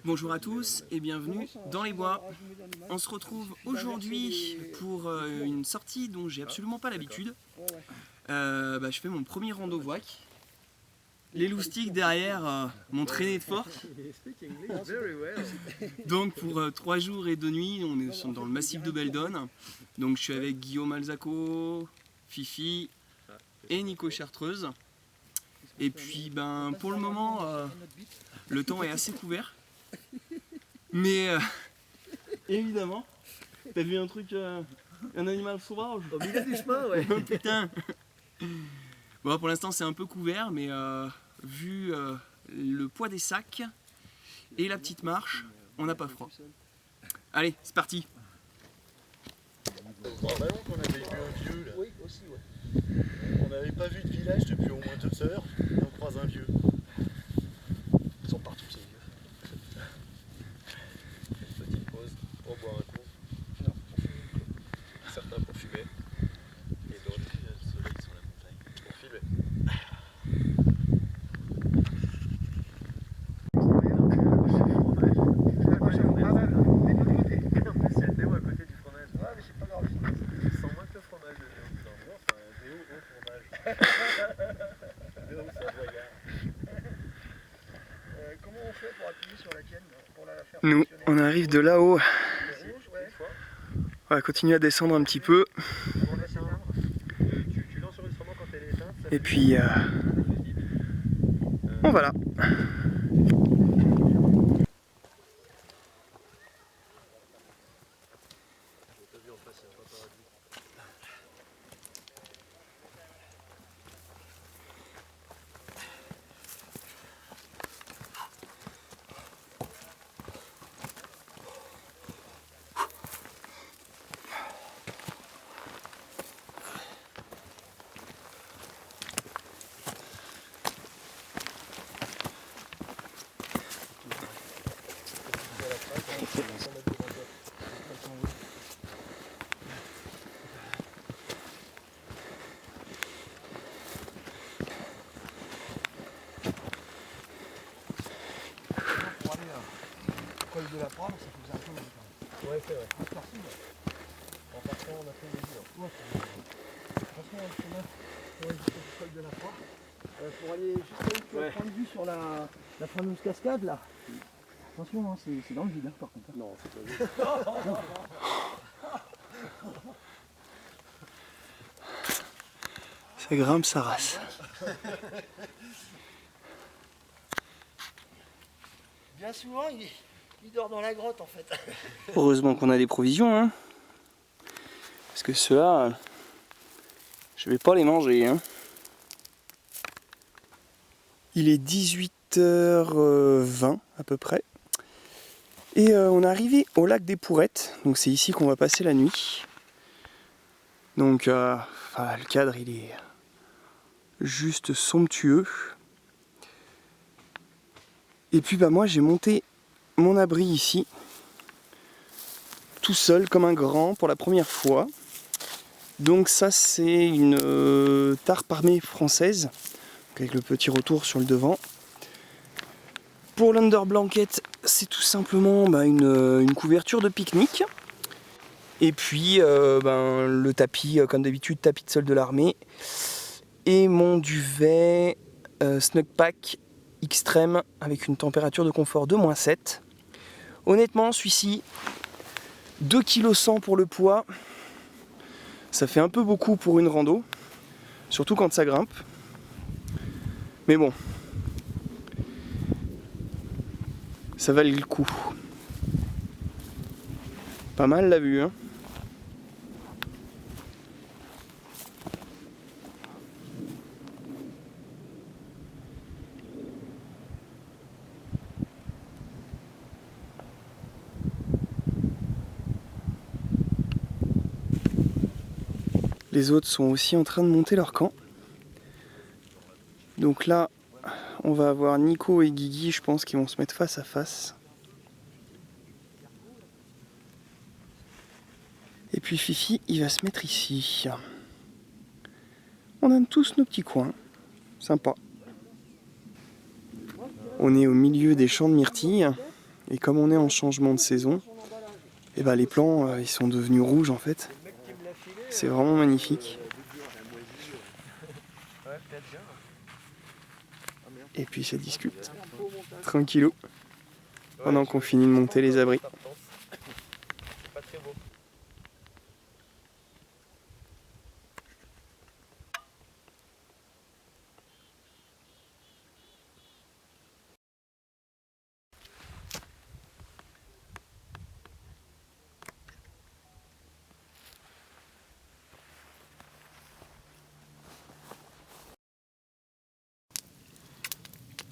Bonjour à tous et bienvenue dans les bois. On se retrouve aujourd'hui pour une sortie dont j'ai absolument pas l'habitude. Je fais mon premier rando VOAC. Les loustiques derrière m'ont traîné de force. Donc pour 3 jours et 2 nuits, on est dans le massif de Beldon. Donc je suis avec Guillaume Alzaco, Fifi et Nico Chartreuse. Et puis pour le moment, le temps est assez couvert. Mais évidemment, t'as vu un truc, un animal sauvage au milieu du chemin, ouais. Oh putain. Bon, pour l'instant c'est un peu couvert, mais vu le poids des sacs et la petite marche, on n'a pas froid. Allez, c'est parti. Probablement qu'on avait vu un vieux là. Oui, aussi, ouais. On n'avait pas vu de village depuis au moins 2 heures et on croise un vieux. Ils sont partout, ces vieux. Petite pause pour boire un coup. Non. Certains pour fumer. Et d'autres, il y a le soleil sur la montagne. Pour filmer. Comment on fait pour appuyer sur la tienne pour la faire Nous, fonctionner? on arrive de là-haut. Rouge, ouais. On va continuer à descendre un petit peu. On laisse éteindre. Tu lances l'enregistrement quand elle est éteinte. Et puis, bon voilà. Pour aller col de la Prade, ça faisait un peu long. Ouais, c'est vrai. En partie, ouais. En partant, on a fait des jours. Ouais, de toute façon, le chemin pour aller jusqu'au col de la Prade, pour aller jusqu'à où tu vas prendre vue sur la fameuse cascade là. Attention, hein, c'est dans le vide, hein, par contre. Non, c'est pas vrai. Ça grimpe sa race. Bien souvent, il dort dans la grotte en fait. Heureusement qu'on a des provisions, hein. Parce que ceux-là, je vais pas les manger, hein. Il est 18h20 à peu près. Et on est arrivé au lac des Pourrettes. Donc c'est ici qu'on va passer la nuit. Donc le cadre il est juste somptueux. Et puis moi j'ai monté mon abri ici. Tout seul comme un grand pour la première fois. Donc ça c'est une tarpe armée française. Avec le petit retour sur le devant. Pour l'underblanket, c'est tout simplement une couverture de pique-nique. Et puis le tapis, comme d'habitude, tapis de sol de l'armée. Et mon duvet Snugpack Extreme avec une température de confort de -7. Honnêtement, celui-ci, 2,1 kg pour le poids. Ça fait un peu beaucoup pour une rando. Surtout quand ça grimpe. Mais bon. Ça valait le coup. Pas mal la vue, hein. Les autres sont aussi en train de monter leur camp. Donc là, on va avoir Nico et Guigui, je pense, qui vont se mettre face à face. Et puis Fifi, il va se mettre ici. On a tous nos petits coins. Sympa. On est au milieu des champs de myrtilles. Et comme on est en changement de saison, et ben les plants ils sont devenus rouges en fait. C'est vraiment magnifique. Et puis ça discute, tranquillou, pendant qu'on finit de monter les abris. Pas très beau.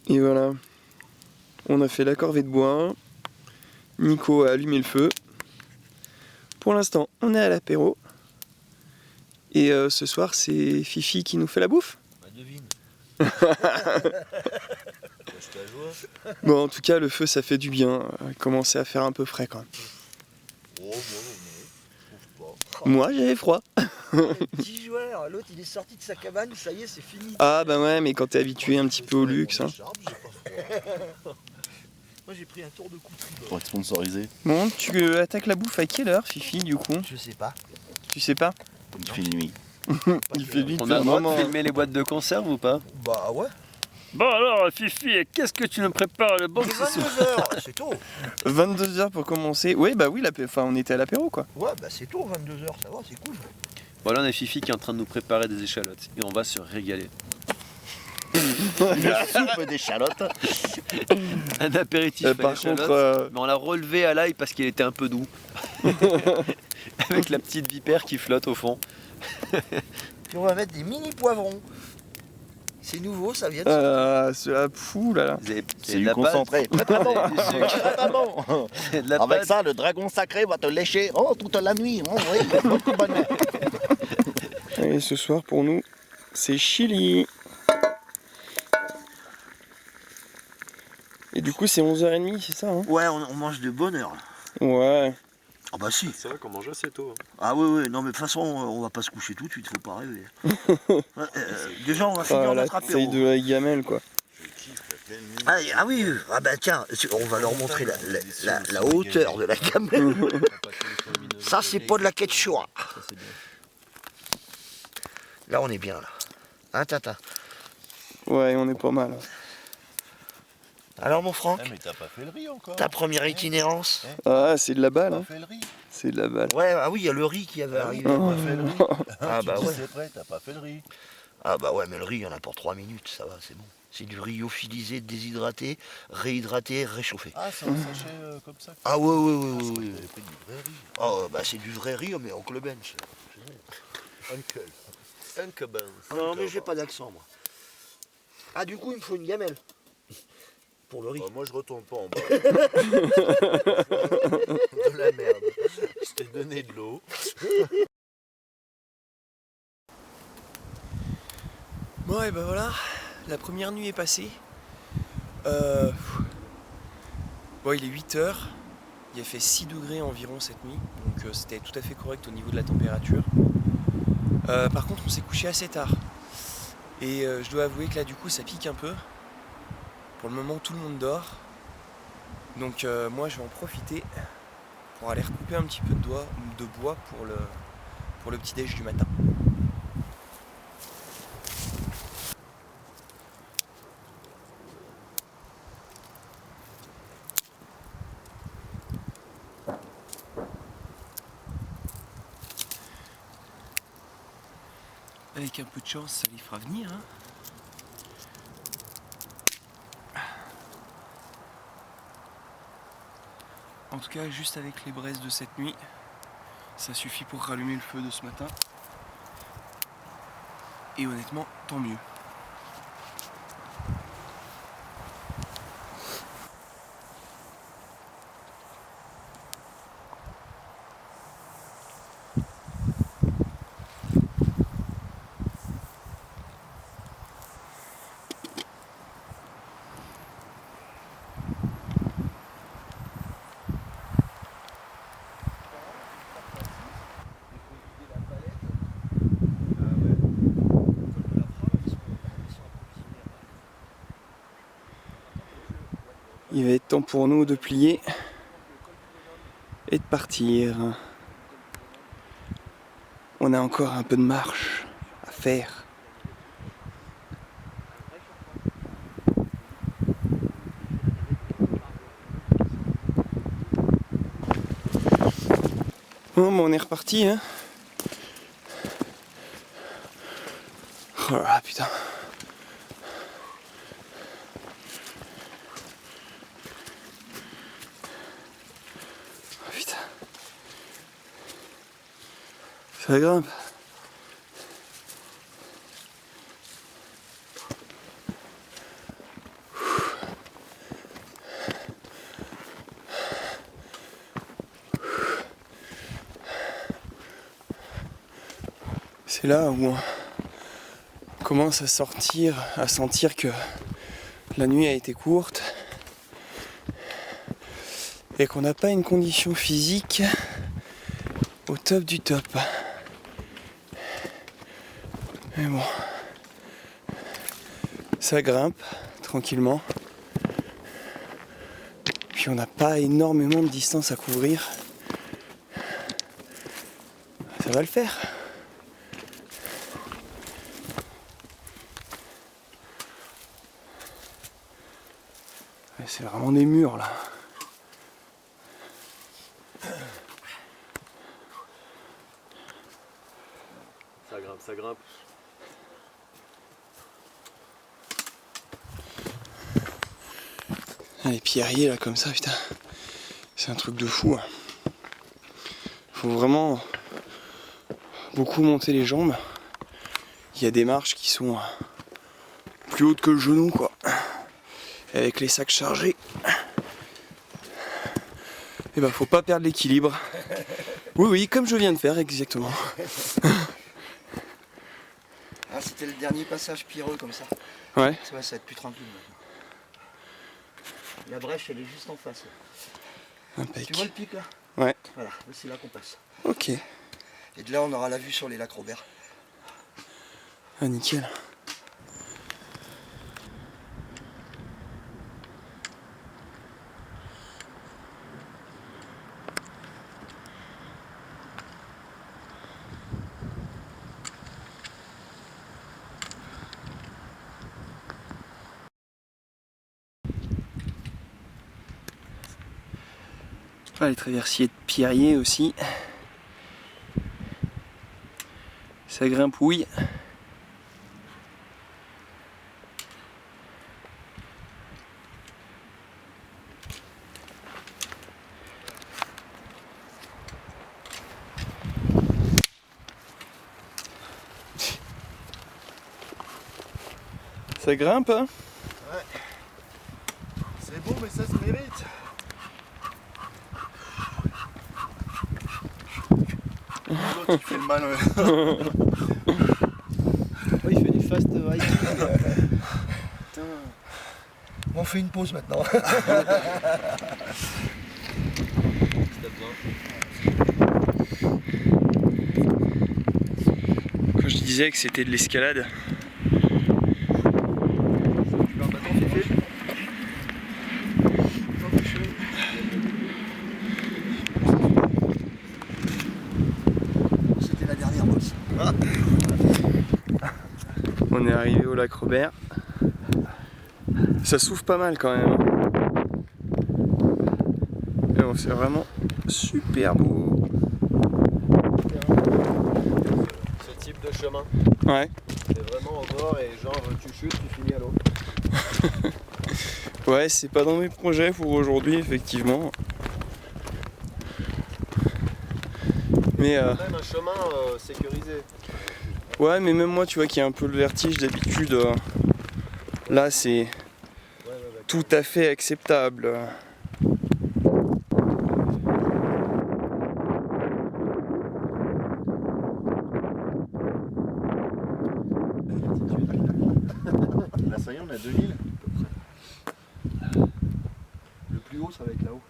Et voilà, on a fait la corvée de bois, Nico a allumé le feu. Pour l'instant, on est à l'apéro. Et ce soir, c'est Fifi qui nous fait la bouffe. Bah devine. Je t'ajoute. Bon, en tout cas, le feu, ça fait du bien. Il commençait à faire un peu frais quand même. Oh, moi, je trouve pas. Moi, j'avais froid. 10 joueurs, l'autre il est sorti de sa cabane, ça y est, c'est fini. Ah bah ouais, mais quand t'es habitué un petit peu au luxe. Hein. Moi j'ai pris un tour de couterie. Pour être sponsorisé. Bon, tu attaques la bouffe à quelle heure, Fifi, du coup? Je sais pas. Tu sais pas? Il fait nuit. Il fait vite. On a le droit de filmer les boîtes de conserve ou pas? Bah ouais. Bon alors Fifi, qu'est-ce que tu nous prépares le bon Il est 22h, c'est tôt. 22h pour commencer. Oui, bah oui, enfin, on était à l'apéro quoi. Ouais, bah c'est tôt, 22h, ça va, c'est cool. Bon là on a Fifi qui est en train de nous préparer des échalotes et on va se régaler. Une soupe d'échalotes. Un apéritif à Par l'échalote, contre, mais on l'a relevé à l'ail parce qu'il était un peu doux. Avec la petite vipère qui flotte au fond. Puis on va mettre des mini poivrons. C'est nouveau, ça vient de c'est fou là. C'est du concentré. Très très bon. C'est du sucre. Très très bon. C'est de la Avec pâte. ça, le dragon sacré va te lécher toute la nuit. Oh, oui, beaucoup de bonheur. Et ce soir pour nous, c'est chili. Et du coup, c'est 11h30, c'est ça hein? Ouais, on mange de bonne heure. Ouais. Ah bah si. C'est vrai qu'on mange assez tôt. Ah oui, non mais de toute façon, on va pas se coucher tout de suite, faut pas rêver. Ouais, déjà, on va finir Ah, la notre taille apéro. de la gamelle quoi. Ah oui, ah bah tiens, on va leur montrer la hauteur de la gamelle. Ça, c'est pas de la quechua. Là, on est bien, là. Hein, Tata? Ouais, on est pas mal. Alors, mon Franck, mais t'as pas fait le riz encore. ta première itinérance? Ah, c'est de la balle. Hein. fait le riz. C'est de la balle. Ouais, ah oui, il y a le riz qui avait arrivé. T'as pas fait le riz. Ah bah ouais. C'est prêt, t'as pas fait le riz. Ah bah ouais, mais le riz, il y en a pour 3 minutes, ça va, c'est bon. C'est du riz lyophilisé, déshydraté, réhydraté, réchauffé. Ah, c'est un sachet comme ça. Ah ouais, ouais. T'avais pris du vrai riz. Oh, bah c'est du vrai riz, mais Oncle Ben. Uncle. Uncle Ben. Non, mais j'ai pas d'accent, moi. Ah, du coup, il me faut une gamelle. Pour le riz. Moi, je retourne pas en bas. De la merde. Je t'ai donné de l'eau. Bon et ben voilà, la première nuit est passée. Bon, il est 8h, il a fait 6 degrés environ cette nuit, donc c'était tout à fait correct au niveau de la température. Par contre on s'est couché assez tard. Et je dois avouer que là du coup ça pique un peu. Pour le moment tout le monde dort. Donc moi je vais en profiter pour aller recouper un petit peu de bois pour le petit déj du matin. Avec un peu de chance, ça les fera venir. Hein. En tout cas, juste avec les braises de cette nuit, ça suffit pour rallumer le feu de ce matin. Et honnêtement, tant mieux. Il va être temps pour nous de plier et de partir. On a encore un peu de marche à faire. Bon, on est reparti, hein. Oh là là, putain. Oh putain. Ça grimpe. C'est là où on commence à sentir que la nuit a été courte et qu'on n'a pas une condition physique au top du top. Mais bon, ça grimpe tranquillement. Puis on n'a pas énormément de distance à couvrir. Ça va le faire. C'est vraiment des murs là. Ça grimpe, ça grimpe. Ah, les pierriers là comme ça, putain. C'est un truc de fou. Faut vraiment beaucoup monter les jambes. Il y a des marches qui sont plus hautes que le genou quoi. Avec les sacs chargés, et bah faut pas perdre l'équilibre. Oui, comme je viens de faire exactement. Ah, c'était le dernier passage pierreux comme ça. Ouais. Ça va être plus tranquille maintenant. La brèche elle est juste en face. Impec. Tu vois le pic là? Ouais. Voilà, c'est là qu'on passe. Ok. Et de là on aura la vue sur les lacs Robert. Ah nickel. Ah, les traversiers de pierriers aussi. Ça grimpe, oui. Ça grimpe, hein? Ouais. C'est beau mais ça se mérite. L'autre il fait le mal. Oh, il fait du fast hiking. Bon, on fait une pause maintenant. Quand je disais que c'était de l'escalade. C'était la dernière bosse. On est arrivé au lac Robert. Ça souffle pas mal quand même. Mais bon, c'est vraiment super beau. Ce type de chemin, Ouais. c'est vraiment au bord et genre tu chutes, tu finis à l'eau. Ouais, c'est pas dans mes projets pour aujourd'hui, effectivement. Mais Même un chemin sécurisé. ouais, mais même moi, tu vois, qui ai un peu le vertige d'habitude, là, c'est tout à fait acceptable. Là ça y est, on a 2000 à peu près. Le plus haut ça va être là-haut.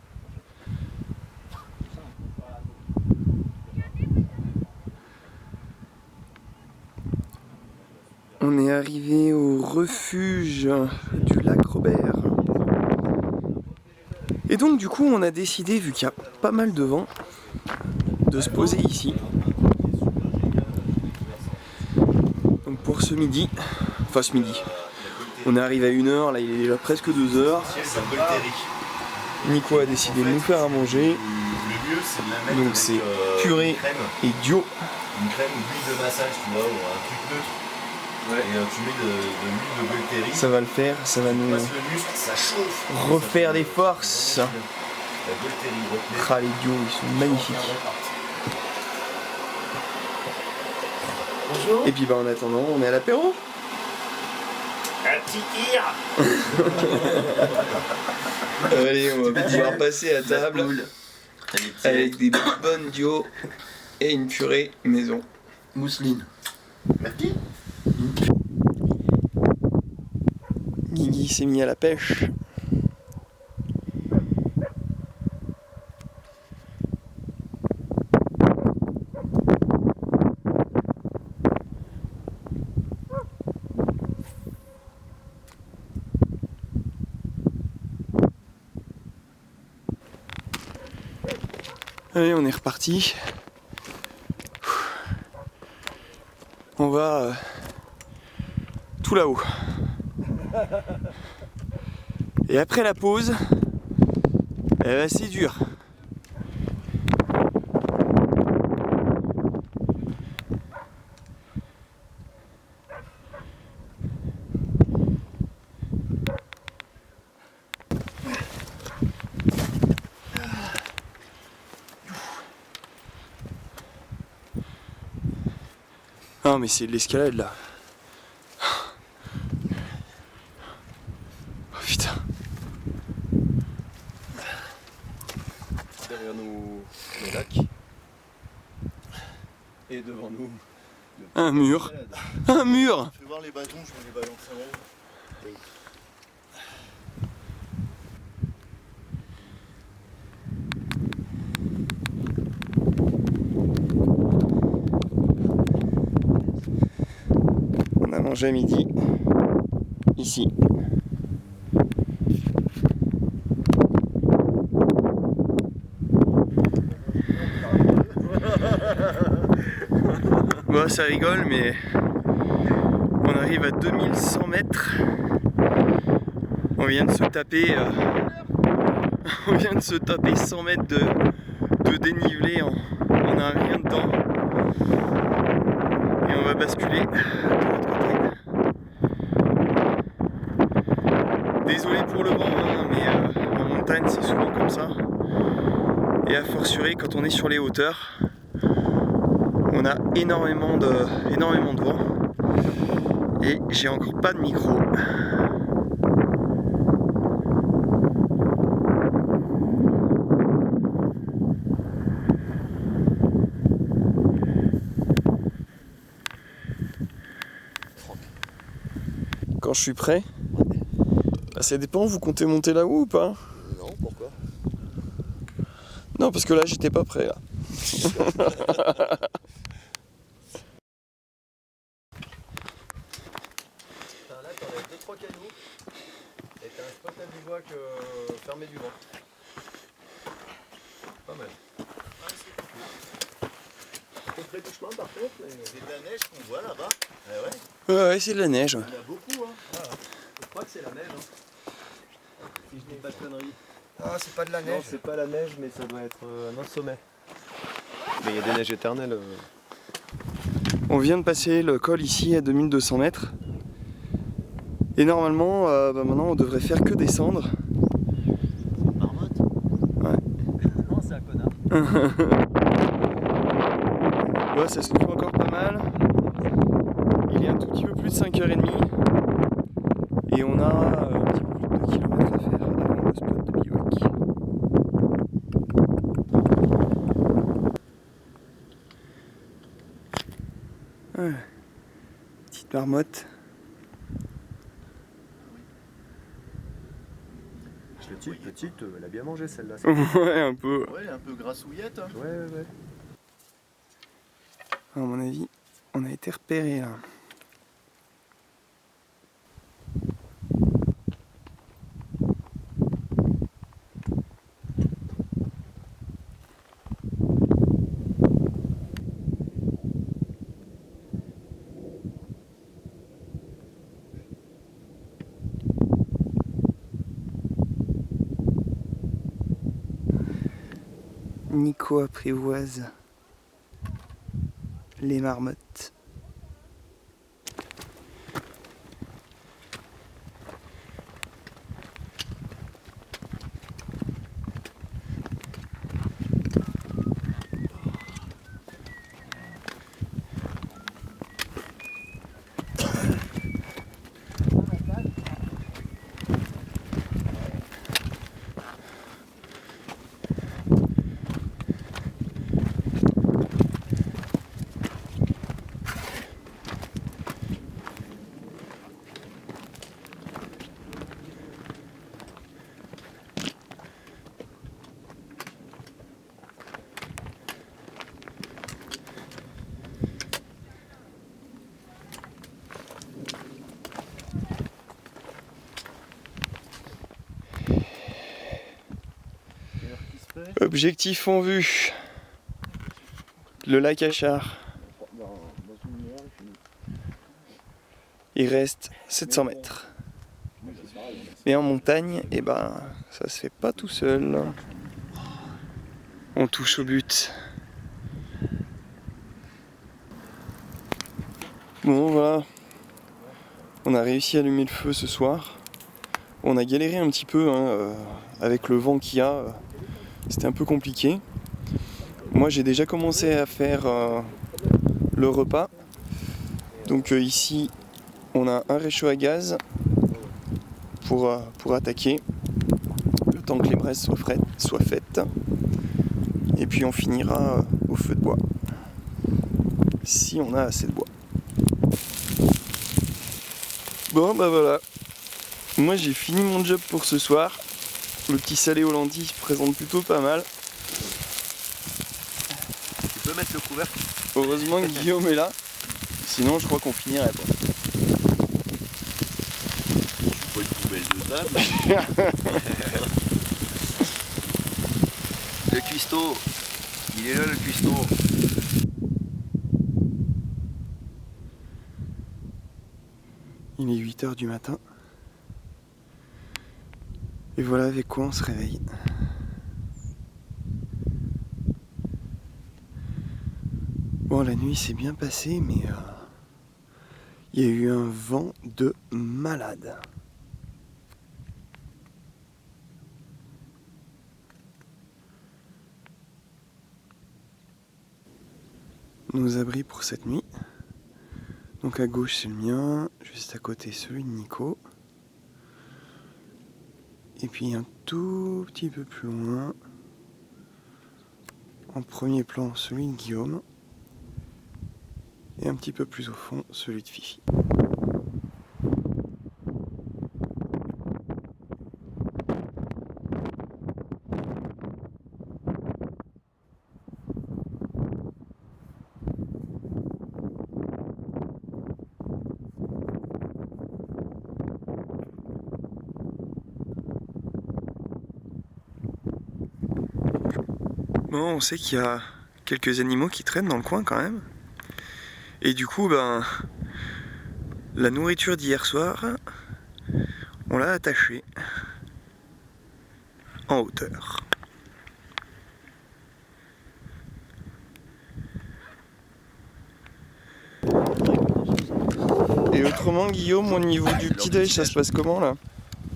On est arrivé au refuge du lac Robert. Et donc du coup on a décidé, vu qu'il y a pas mal de vent, de se poser ici. Donc pour ce midi, on arrive à 1h, là il est déjà presque 2h. Nico a décidé de nous faire à manger. Donc c'est purée et dio. Une crème ou d'huile de massage, tu vois, ou un truc neutre. Ouais. Et tu mets de l'huile de Golteri. Ça va le faire, ça va nous ça chauffe. refaire des forces. La Golteri, Ah, les dios, ils sont magnifiques. Bonjour. Et puis bah en attendant, on est à l'apéro. Un petit tir. Allez, on va pouvoir passer à table avec des bonnes dio et une purée maison. Mousseline. Merci. Guigui s'est mis à la pêche. Allez, on est reparti. On va tout là-haut. Et après la pause, c'est dur. Ah mais c'est de l'escalade là. Oh putain. Derrière nous, le lac. Et devant nous, Un mur. Un mur. Fais voir les bâtons, je mets les balancer en haut. On a mangé à midi. Ici. Bon, ça rigole, mais on arrive à 2100 mètres. On vient de se taper, on vient de se taper 100 mètres de dénivelé en un rien de temps. Et on va basculer de l'autre côté. Désolé pour le vent, hein, mais en montagne c'est souvent comme ça. Et a fortiori quand on est sur les hauteurs, on a énormément de vent. Et j'ai encore pas de micro. Quand je suis prêt, bah, ça dépend, vous comptez monter là-haut ou pas? Non, pourquoi? Non, parce que là j'étais pas prêt là. Là, t'en as 2-3 canaux. Et t'as un spot à bivouac fermé du vent. Pas mal. C'est près du chemin par contre. Mais... C'est de la neige qu'on voit là-bas. Ah ouais. Ouais, c'est de la neige. il y en a beaucoup. Hein. Je crois que c'est la neige. Hein. Si je dis pas de conneries. Ah, c'est pas de la Non, neige. c'est pas la neige, mais ça doit être un autre sommet. Mais il y a des neiges éternelles. On vient de passer le col ici à 2200 mètres. Et normalement, maintenant on devrait faire que descendre. Marmotte. Non, c'est un connard. Ouais, ça se trouve encore pas mal. Il est un tout petit peu plus de 5h30. Et on a un petit peu plus de 2 km à faire avant le spot de bivouac. Voilà. Petite marmotte. Petite, elle a bien mangé celle-là. Ouais, un peu. Ouais, un peu grassouillette. Hein. Ouais. À mon avis, on a été repéré là. Nico apprivoise les marmottes. Objectif en vue. Le lac Achard. Il reste 700 mètres. Et en montagne, eh ben, ça se fait pas tout seul. On touche au but. Bon voilà. On a réussi à allumer le feu ce soir. On a galéré un petit peu hein, avec le vent qu'il y a. C'était un peu compliqué. Moi j'ai déjà commencé à faire le repas. Donc ici on a un réchaud à gaz pour attaquer. Le temps que les braises soient faites. Et puis on finira au feu de bois. Si on a assez de bois. Bon bah voilà. Moi j'ai fini mon job pour ce soir. Le petit salé aux lentilles se présente plutôt pas mal. Tu peux mettre le couvercle? Heureusement que Guillaume est là. Sinon je crois qu'on finirait pas. Pas une poubelle de table. Le cuistot. Il est là le cuistot. Il est 8 h du matin. Et voilà avec quoi on se réveille. Bon, la nuit s'est bien passée, mais il y a eu un vent de malade. Nos abris pour cette nuit. Donc à gauche c'est le mien, juste à côté celui de Nico. Et puis un tout petit peu plus loin, en premier plan celui de Guillaume. Et un petit peu plus au fond celui de Fifi. Bon, on sait qu'il y a quelques animaux qui traînent dans le coin quand même. Et du coup, ben, la nourriture d'hier soir, on l'a attachée en hauteur. Et autrement, Guillaume, au niveau du petit-déj, ça se passe comment là?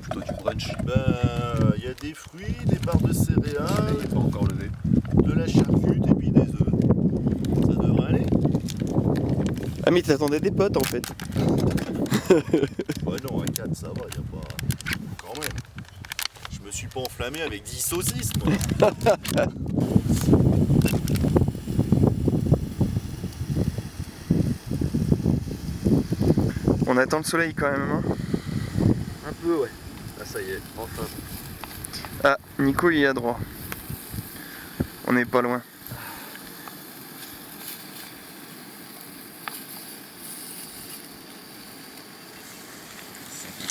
Plutôt du brunch. Ben, il y a des fruits, des barres de céréales, Il n'est pas encore levé. de la charcute et puis des œufs. Ça devrait aller. Ah mais t'attendais des potes en fait. Ouais non, à 4 ça va, y a pas... Quand même. Je me suis pas enflammé avec 10 saucisses moi. On attend le soleil quand même, hein. Un peu, ouais. Là, ça y est, enfin. Ah, Nico il est à droite. On n'est pas loin.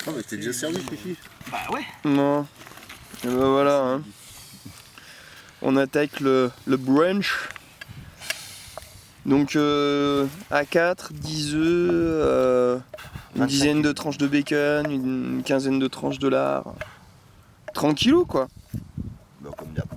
Ah mais t'es déjà servi Fifi? Bah ouais. Non. Et ben voilà, hein. On attaque le brunch. Donc à 4, 10 œufs, une dizaine de tranches de bacon, une quinzaine de tranches de lard. Tranquillou quoi. Ben comme d'hab.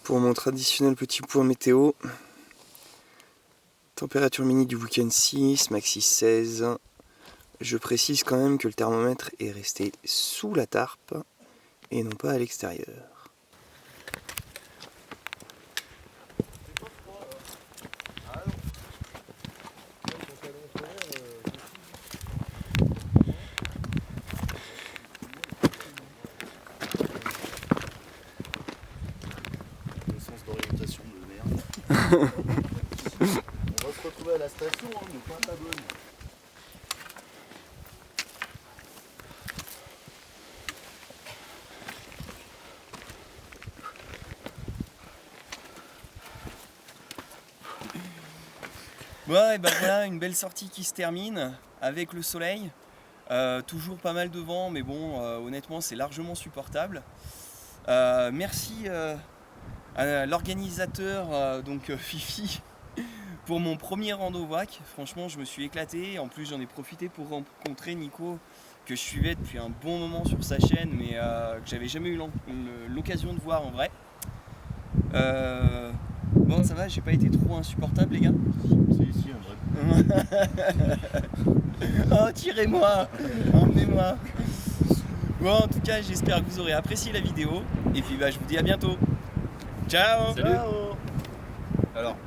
pour mon traditionnel petit point météo. Température mini du week-end 6, maxi 16. Je précise quand même que le thermomètre est resté sous la tarpe et non pas à l'extérieur. Le sens d'orientation de merde. On va se retrouver à la station, hein, mais pas à la bonne. Bon, et ben voilà, une belle sortie qui se termine avec le soleil. Toujours pas mal de vent, mais bon, honnêtement, c'est largement supportable. Merci à l'organisateur, donc Fifi, pour mon premier rando WAC. Franchement, je me suis éclaté. En plus, j'en ai profité pour rencontrer Nico, que je suivais depuis un bon moment sur sa chaîne, mais que j'avais jamais eu l'occasion de voir en vrai. Bon, ça va, j'ai pas été trop insupportable, les gars. Si, un vrai. Oh, tirez-moi, emmenez-moi. Bon, en tout cas, j'espère que vous aurez apprécié la vidéo. Et puis, bah, je vous dis à bientôt. Ciao. Salut. Alors,